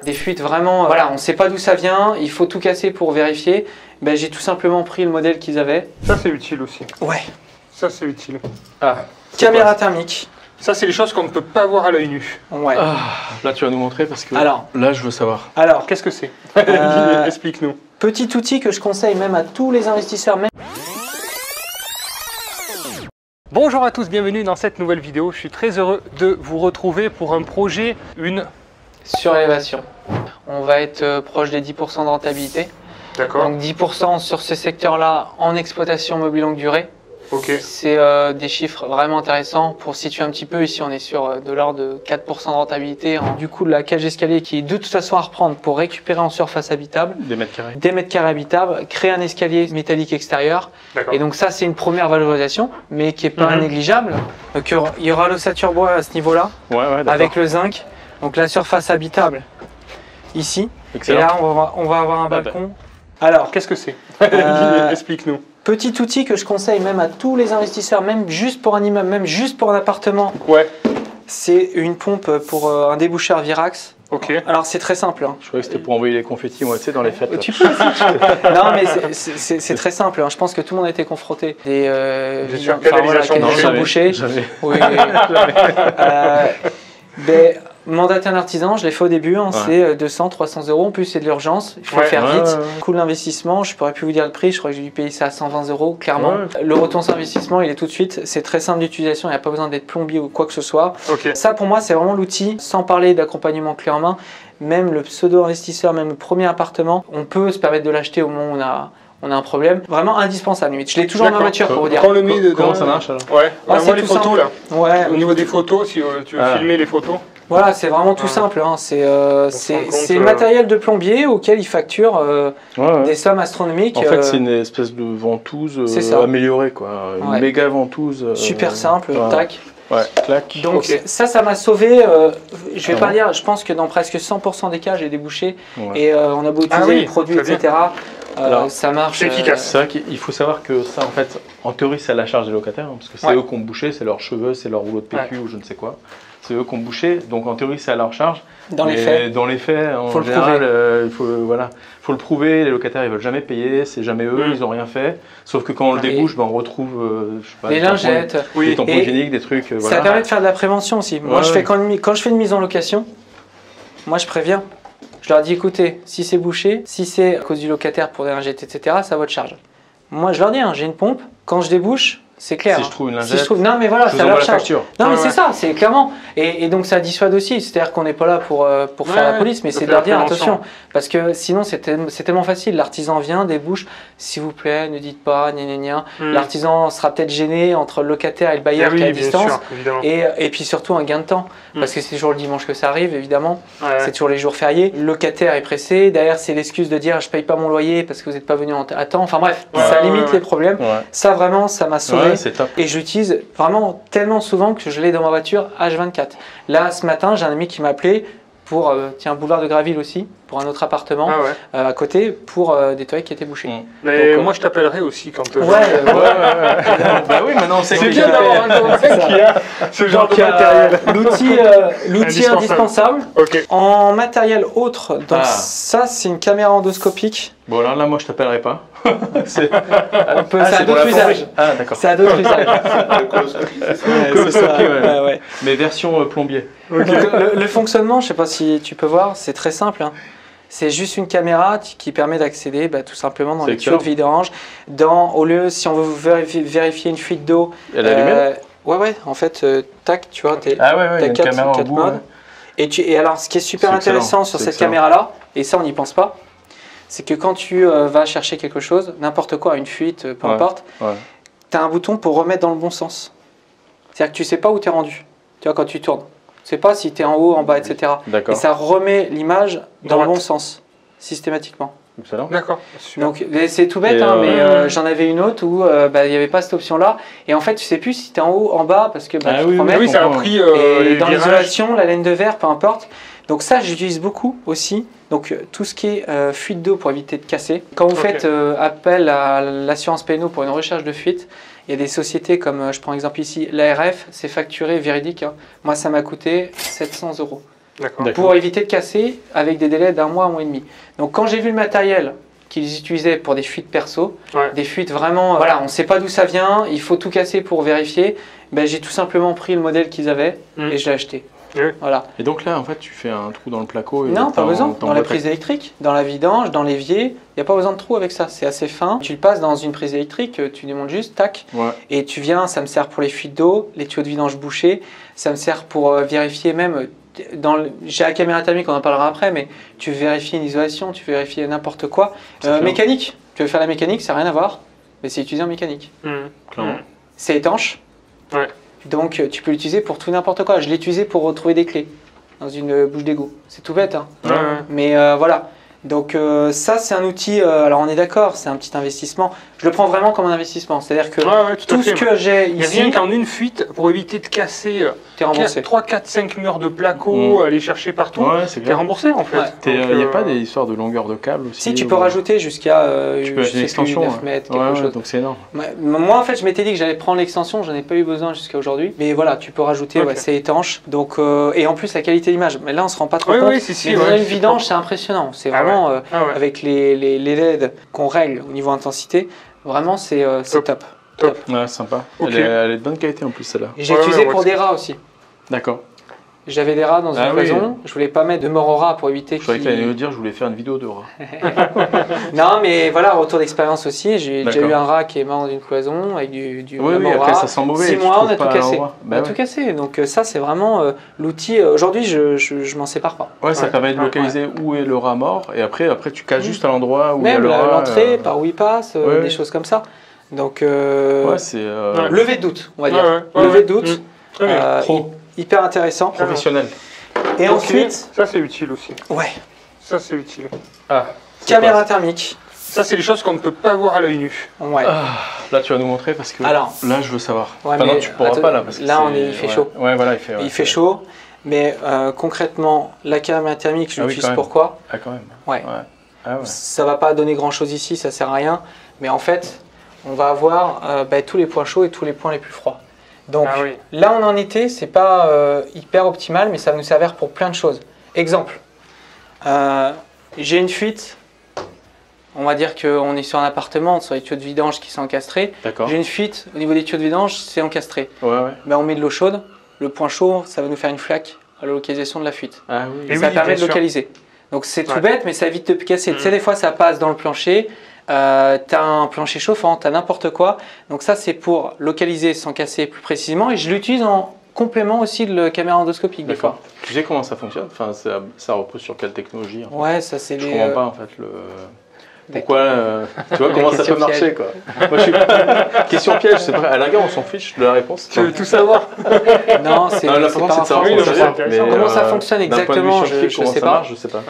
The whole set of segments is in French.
Des fuites vraiment, voilà, on ne sait pas d'où ça vient, il faut tout casser pour vérifier. Ben, j'ai tout simplement pris le modèle qu'ils avaient. Ça c'est utile aussi. Ouais. Ça c'est utile. Caméra thermique. Ça c'est les choses qu'on ne peut pas voir à l'œil nu. Ouais. Là tu vas nous montrer parce que alors, là je veux savoir. Alors, Qu'est-ce que c'est? Explique-nous. Petit outil que je conseille même à tous les investisseurs. Bonjour à tous, bienvenue dans cette nouvelle vidéo. Je suis très heureux de vous retrouver pour un projet, Surélévation. On va être proche des 10% de rentabilité. D'accord. Donc 10% sur ce secteur-là en exploitation mobile longue durée. Ok. C'est des chiffres vraiment intéressants. Pour situer un petit peu, ici on est sur de l'ordre de 4% de rentabilité. Du coup, la cage d'escalier qui est de toute façon à reprendre pour récupérer en surface habitable. Des mètres carrés. Des mètres carrés habitables, créer un escalier métallique extérieur. D'accord. Et donc ça, c'est une première valorisation, mais qui n'est pas négligeable. Donc il y aura l'ossature bois à ce niveau-là, avec le zinc. Donc la surface habitable ici. Excellent. Et là, on va avoir un balcon. Alors, qu'est-ce que c'est? Explique-nous. Petit outil que je conseille même à tous les investisseurs, même juste pour un immeuble, même juste pour un appartement. Ouais. C'est une pompe pour un déboucheur Virax. Ok. Alors c'est très simple. Je croyais que c'était pour envoyer les confettis, moi, tu sais, dans les fêtes. Tu peux aussi. Non, mais c'est très simple. Je pense que tout le monde a été confronté. Des canalisations bouchées. Jamais. Oui. Mandater un artisan, je l'ai fait au début, c'est 200, 300 euros. En plus, c'est de l'urgence, il faut le faire vite. Coût de l'investissement, je pourrais plus vous dire le prix, je crois que j'ai dû payer ça à 120 euros, clairement. Le retour sur investissement, il est tout de suite, c'est très simple d'utilisation, il n'y a pas besoin d'être plombier ou quoi que ce soit. Ça, pour moi, c'est vraiment l'outil, sans parler d'accompagnement clé en main. Même le pseudo-investisseur, même le premier appartement, on peut se permettre de l'acheter au moment où on a un problème. Vraiment indispensable, limite. Je l'ai toujours dans ma voiture pour vous dire. Comment ça marche alors? Ouais, on voit les photos là. Ouais. Au niveau des photos, si tu veux filmer les photos. Voilà, c'est vraiment tout simple. C'est le matériel de plombier auquel il facture des sommes astronomiques. En fait, c'est une espèce de ventouse améliorée, quoi. Une méga ventouse. Super simple, tac. Ouais, clac. Donc ça m'a sauvé, je vais pas dire, je pense que dans presque 100% des cas, j'ai débouché. Et on a beau utiliser les produits, etc. Alors, ça marche. C'est efficace. C'est vrai qu'il faut savoir que ça, en fait, en théorie, c'est à la charge des locataires, parce que c'est eux qui ont bouché, c'est leurs cheveux, c'est leur rouleau de PQ ou je ne sais quoi. C'est eux qui ont bouché, donc en théorie, c'est à leur charge. Dans les faits, en général, il faut le prouver. Les locataires, ils veulent jamais payer, c'est jamais eux, ils n'ont rien fait. Sauf que quand on le débouche, on retrouve des lingettes, des tampons hygiéniques, des trucs. Ça permet de faire de la prévention aussi. Moi, quand je fais une mise en location, moi, je préviens. Je leur dis, écoutez, si c'est bouché, si c'est à cause du locataire pour des lingettes, etc., c'est à votre charge. Moi, je leur dis, j'ai une pompe. Quand je débouche, c'est clair. Si je trouve une lingette, non mais voilà, ça leur charge. Non mais c'est ça, c'est clairement. Et donc ça dissuade aussi. C'est-à-dire qu'on n'est pas là pour faire la police, mais c'est de leur dire attention, parce que sinon c'est tellement facile. L'artisan vient, débouche, s'il vous plaît, ne dites pas, gna. L'artisan sera peut-être gêné entre le locataire et le bailleur qui est à distance. Et puis surtout un gain de temps, parce que c'est toujours le dimanche que ça arrive, évidemment. C'est toujours les jours fériés. Le locataire est pressé. Derrière, c'est l'excuse de dire je paye pas mon loyer parce que vous n'êtes pas venu à temps. Enfin bref, ça limite les problèmes. Ça vraiment, ça m'a sauvé. Et j'utilise vraiment tellement souvent que je l'ai dans ma voiture H24. Là, ce matin, j'ai un ami qui m'a appelé pour boulevard de Graville aussi, pour un autre appartement à côté, pour des toilettes qui étaient bouchées. Mais donc, moi, je t'appellerai aussi quand bah oui, maintenant, c'est bien d'avoir un conseil qui a ce genre de matériel. L'outil indispensable. En matériel autre, donc ça, c'est une caméra endoscopique. Bon, alors là, moi, je t'appellerai pas. Ça a d'autres usages. Ah, d'accord. Ça a d'autres usages. Mais version plombier. Donc, le fonctionnement, je ne sais pas si tu peux voir, c'est très simple. C'est juste une caméra qui permet d'accéder tout simplement dans les tuyaux de vidange. Au lieu, si on veut vérifier une fuite d'eau. Elle est allumée ? Ouais, en fait, tac, tu vois, t'as une caméra en bout. Et alors, ce qui est super intéressant sur cette caméra-là, et ça, on n'y pense pas, c'est que quand tu vas chercher quelque chose, n'importe quoi, une fuite, peu importe, tu as un bouton pour remettre dans le bon sens. C'est-à-dire que tu ne sais pas où tu es rendu, tu vois, quand tu tournes. Tu ne sais pas si tu es en haut, en bas, etc. Et ça remet l'image dans le bon sens, systématiquement. Excellent. D'accord. Donc c'est tout bête, mais j'en avais une autre où il n'y avait pas cette option-là. Et en fait, tu ne sais plus si tu es en haut, en bas, parce que tu te promets. Ça a pris et dans l'isolation, la laine de verre, peu importe. Donc ça, j'utilise beaucoup aussi. Donc tout ce qui est fuite d'eau pour éviter de casser. Quand vous faites appel à l'assurance P&O pour une recherche de fuite, il y a des sociétés comme, je prends exemple ici, l'ARF, c'est facturé véridique. Moi, ça m'a coûté 700 €. pour éviter de casser avec des délais d'1 mois, 1 mois et demi. Donc quand j'ai vu le matériel qu'ils utilisaient pour des fuites perso, des fuites vraiment, voilà, on ne sait pas d'où ça vient, il faut tout casser pour vérifier, ben, j'ai tout simplement pris le modèle qu'ils avaient et je l'ai acheté. Voilà. Et donc là, en fait, tu fais un trou dans le placo. Et non, pas besoin. Dans la prise électrique, dans la vidange, dans l'évier, il n'y a pas besoin de trou avec ça. C'est assez fin. Tu le passes dans une prise électrique, tu démontes juste, tac. Et tu viens, ça me sert pour les fuites d'eau, les tuyaux de vidange bouchés. Ça me sert pour vérifier même. J'ai la caméra thermique, on en parlera après, mais tu vérifies une isolation, tu vérifies n'importe quoi. Mécanique, tu veux faire la mécanique, ça n'a rien à voir, mais c'est utilisé en mécanique. C'est étanche. Donc tu peux l'utiliser pour tout n'importe quoi. Je l'ai utilisé pour retrouver des clés dans une bouche d'égout. C'est tout bête, hein. Mais voilà. Donc ça c'est un outil, alors on est d'accord, c'est un petit investissement. Je le prends vraiment comme un investissement. C'est-à-dire que tout ce que j'ai ici... Rien qu'en une fuite, pour éviter de casser 3, 4, 5 murs de placo, aller chercher partout, t'es remboursé en fait. Il n'y a pas des histoires de longueur de câble aussi? Si, tu peux rajouter jusqu'à une extension, 9 mètres, quelque chose. Donc c'est énorme. Moi en fait je m'étais dit que j'allais prendre l'extension, j'en ai pas eu besoin jusqu'à aujourd'hui. Mais voilà, tu peux rajouter, c'est étanche. Donc, et en plus la qualité d'image, mais là on se rend pas trop compte. Mais dans une vidange c'est impressionnant, c'est vraiment avec les LED qu'on règle au niveau intensité, vraiment c'est top. Ouais, sympa. Elle est de bonne qualité en plus celle-là. J'ai utilisé pour des rats aussi. D'accord. J'avais des rats dans une cloison, je voulais pas mettre de mort aux rats pour éviter qu'ils... Je croyais que tu allais nous dire je voulais faire une vidéo de rats. Non mais voilà, retour d'expérience aussi, j'ai déjà eu un rat qui est mort dans une cloison avec du après ça sent mauvais. 6 mois on a tout cassé. On a tout cassé, donc ça c'est vraiment l'outil, aujourd'hui je m'en sépare pas. Ouais, ça permet de localiser où est le rat mort et après tu casses juste à l'endroit où il y a le rat. L'entrée, par où il passe, des choses comme ça. Donc levé de doute, on va dire. Levé de doute. Hyper intéressant. Professionnel. Et ensuite... Ça c'est utile aussi. Ouais. Ça c'est utile. Caméra thermique. Ça c'est des choses qu'on ne peut pas voir à l'œil nu. Ouais. Là tu vas nous montrer parce que là je veux savoir. Non, tu pourras pas là. Parce que là il fait chaud. Ouais, voilà, il fait chaud. Mais concrètement, la caméra thermique, je l'utilise pourquoi? Quand même. Ouais. Ça va pas donner grand chose ici, ça sert à rien. Mais en fait, on va avoir tous les points chauds et tous les points les plus froids. Donc là on en était, c'est pas hyper optimal, mais ça va nous servir pour plein de choses. Exemple, j'ai une fuite, on va dire qu'on est sur un appartement, sur les tuyaux de vidange qui sont encastrés. J'ai une fuite, au niveau des tuyaux de vidange, c'est encastré. Ben, on met de l'eau chaude, le point chaud, ça va nous faire une flaque à la localisation de la fuite. Ça permet de localiser. Donc c'est tout bête, mais ça évite de casser. Tu sais, des fois ça passe dans le plancher. Tu as un plancher chauffant, tu as n'importe quoi. Donc ça c'est pour localiser sans casser plus précisément et je l'utilise en complément aussi de la caméra endoscopique des fois. Tu sais comment ça fonctionne? Enfin, ça repose sur quelle technologie? Ouais, ça c'est Je comprends pas en fait le... Pourquoi tu vois comment ça peut marcher quoi. Moi, question piège, c'est pas... à la rigueur on s'en fiche de la réponse. Tu veux tout savoir? Non, c'est pas comment ça fonctionne exactement, je sais pas. Je sais pas.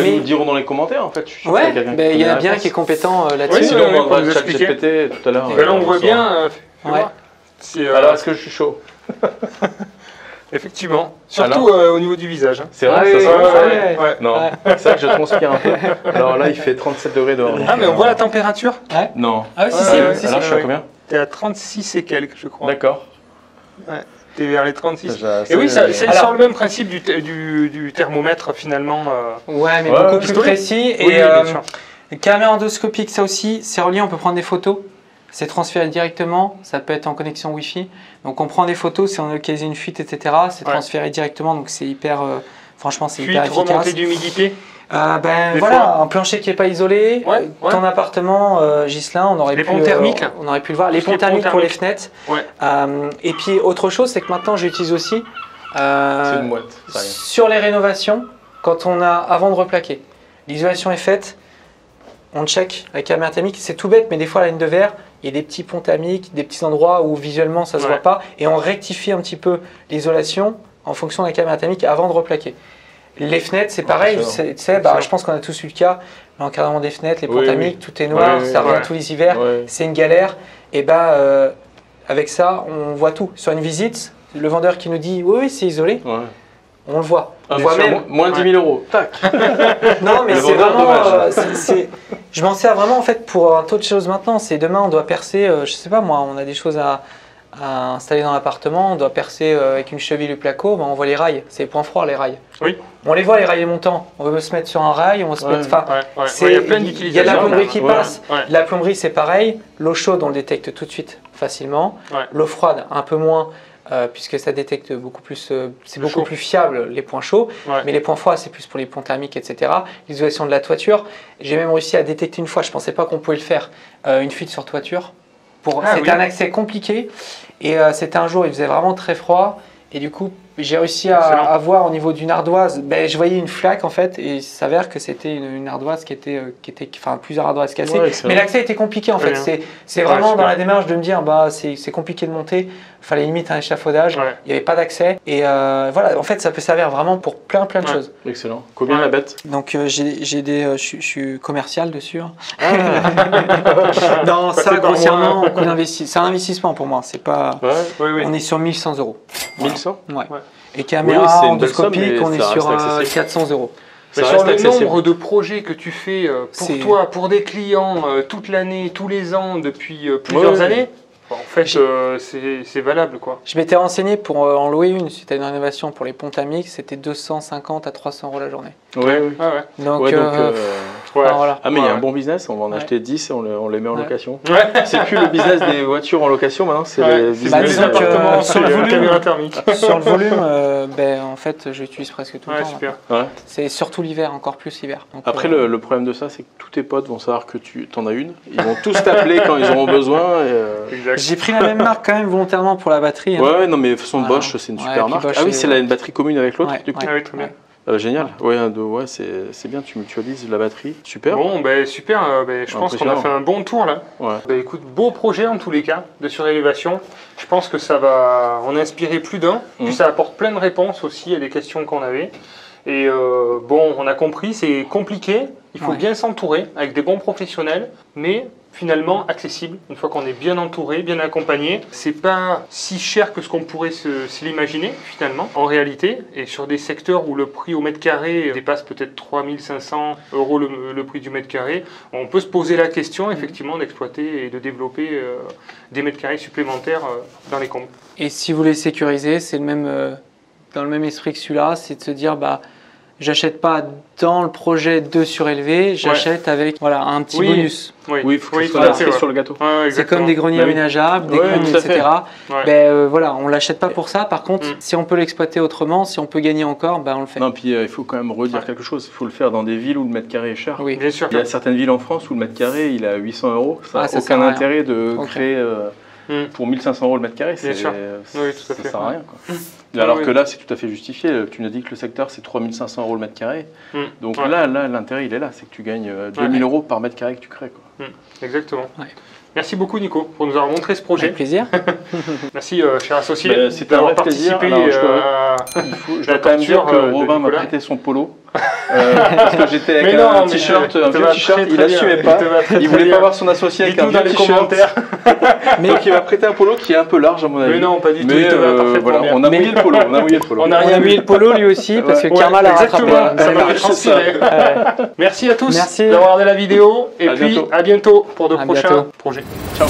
Ils nous diront dans les commentaires en fait. Il y en a bien qui est compétent là-dessus. Sinon on va ChatGPT tout à l'heure. Là on voit bien. Alors est-ce que je suis chaud? Effectivement, surtout au niveau du visage. C'est vrai, ça Non, c'est vrai que je transpire un peu. Alors là, il fait 37 degrés dehors. Ah, mais on voit la température? Non. Ah, si, alors je suis à combien? T'es à 36 et quelques, je crois. D'accord. T'es vers les 36. Et oui, c'est sur le même principe du thermomètre finalement. Ouais, mais beaucoup plus précis. Et caméra endoscopique, ça aussi, c'est relié, on peut prendre des photos. C'est transféré directement, ça peut être en connexion Wi-Fi. Donc on prend des photos, si on a localisé une fuite, etc. C'est transféré directement, donc c'est hyper, franchement c'est hyper efficace. Remontée d'humidité. Voilà, un plancher qui n'est pas isolé, ton appartement, Ghislain, on aurait pu le voir, les ponts thermiques pour les fenêtres. Et puis autre chose, c'est que maintenant j'utilise aussi c'est une mouette, sur les rénovations, quand on a avant de replaquer. L'isolation est faite, on check la caméra thermique, c'est tout bête, mais des fois la laine de verre, il y a des petits ponts thermiques, des petits endroits où visuellement ça ne se voit pas, et on rectifie un petit peu l'isolation en fonction de la caméra thermique avant de replaquer. Les fenêtres, c'est pareil, je pense qu'on a tous eu le cas, l'encadrement des fenêtres, les ponts thermiques, tout est noir, ça revient tous les hivers, c'est une galère, et avec ça, on voit tout. Sur une visite, le vendeur qui nous dit oui, c'est isolé, on le voit. On voit même moins de 10 000 euros. Tac. Non, mais c'est vraiment. Je m'en sers vraiment en fait pour un tas de choses maintenant. C'est demain, on doit percer. Je sais pas moi, on a des choses à installé dans l'appartement, on doit percer avec une cheville le placo, on voit les rails, c'est les points froids les rails. Oui. On les voit les rails montants, on veut se mettre sur un rail, on va se mettre... Il y a plein d'utilisations. Il y a la plomberie qui passe, la plomberie c'est pareil, l'eau chaude on le détecte tout de suite facilement, l'eau froide un peu moins, puisque ça détecte beaucoup plus, c'est beaucoup plus fiable les points chauds, mais les points froids c'est plus pour les ponts thermiques, etc. L'isolation de la toiture, j'ai même réussi à détecter une fois, je ne pensais pas qu'on pouvait le faire, une fuite sur toiture. C'était un accès compliqué et c'était un jour, il faisait vraiment très froid et du coup j'ai réussi à voir au niveau d'une ardoise, je voyais une flaque en fait et il s'avère que c'était une ardoise qui était enfin plusieurs ardoises cassées, mais l'accès était compliqué en fait, c'est vraiment dans la démarche de me dire c'est compliqué de monter, il fallait limite un échafaudage, il n'y avait pas d'accès et voilà, en fait ça peut servir vraiment pour plein de choses. Excellent. Combien la bête? Donc je suis commercial dessus. Non, ça grossièrement, c'est un investissement pour moi, c'est pas, on est sur 1100 €. 1100? Ouais. Et caméra endoscopique, on est sur 400 €. Sur le nombre de projets que tu fais pour toi, pour des clients, toute l'année, tous les ans, depuis plusieurs années, en fait, c'est valable, quoi. Je m'étais renseigné pour en louer une, c'était une rénovation pour les ponts thermiques, c'était 250 à 300 € la journée. Donc, voilà. Ah mais il y a un bon business, on va en acheter 10 et on les met en location. C'est plus le business des voitures en location maintenant, c'est le business des appartements sur le volume thermique. Sur le volume, en fait, j'utilise presque tout le temps. Super. C'est surtout l'hiver, encore plus l'hiver. Après, le problème de ça, c'est que tous tes potes vont savoir que tu en as une. Ils vont tous t'appeler quand ils auront besoin. J'ai pris la même marque quand même volontairement pour la batterie. Ouais, non mais de toute façon Bosch, c'est une super marque. Ah oui, c'est une batterie commune avec l'autre du coup. Ah oui, très bien. Génial, c'est bien, tu mutualises la batterie, super. Bon, super, je pense qu'on a fait un bon tour là. Écoute, beau projet en tous les cas de surélévation. Je pense que ça va en inspirer plus d'un, puis ça apporte plein de réponses aussi à des questions qu'on avait. Et on a compris, c'est compliqué, il faut bien s'entourer avec des bons professionnels, mais finalement accessible, une fois qu'on est bien entouré, bien accompagné. C'est pas si cher que ce qu'on pourrait se l'imaginer finalement, en réalité, et sur des secteurs où le prix au mètre carré dépasse peut-être 3 500 € le prix du mètre carré, on peut se poser la question effectivement d'exploiter et de développer des mètres carrés supplémentaires dans les combles. Et si vous voulez sécuriser, c'est le même, dans le même esprit que celui-là, c'est de se dire j'achète pas dans le projet de surélevé, j'achète avec un petit bonus. Oui, il faut que ce soit inscrit sur le gâteau. C'est comme des greniers aménageables, des greniers, etc. On l'achète pas pour ça. Par contre, si on peut l'exploiter autrement, si on peut gagner encore, on le fait. Non, puis il faut quand même redire quelque chose. Il faut le faire dans des villes où le mètre carré est cher. Oui, bien sûr. Il y a certaines villes en France où le mètre carré il est à 800 €. Ça n'a aucun intérêt de créer pour 1500 € le mètre carré. Ça sert à rien. Alors que là, c'est tout à fait justifié. Tu nous as dit que le secteur, c'est 3 500 € le mètre carré. Donc là, l'intérêt, il est là. C'est que tu gagnes 2000 € par mètre carré que tu crées. Exactement. Merci beaucoup, Nico, pour nous avoir montré ce projet. Avec plaisir. Merci, cher associé, c'était un vrai plaisir. Je dois quand même dire que Robin m'a prêté son polo. Parce que j'étais avec un t-shirt, un vieux t-shirt, il n'assumait pas. Il voulait pas voir son associé avec un vieux t-shirt. Donc il m'a prêté un polo qui est un peu large à mon avis. Mais non, pas du tout. On a mouillé le polo. On a mouillé le polo lui aussi parce que Karma l'a rattrapé. Ça m'a transféré. Merci à tous d'avoir regardé la vidéo et puis à bientôt pour de prochains projets. Ciao.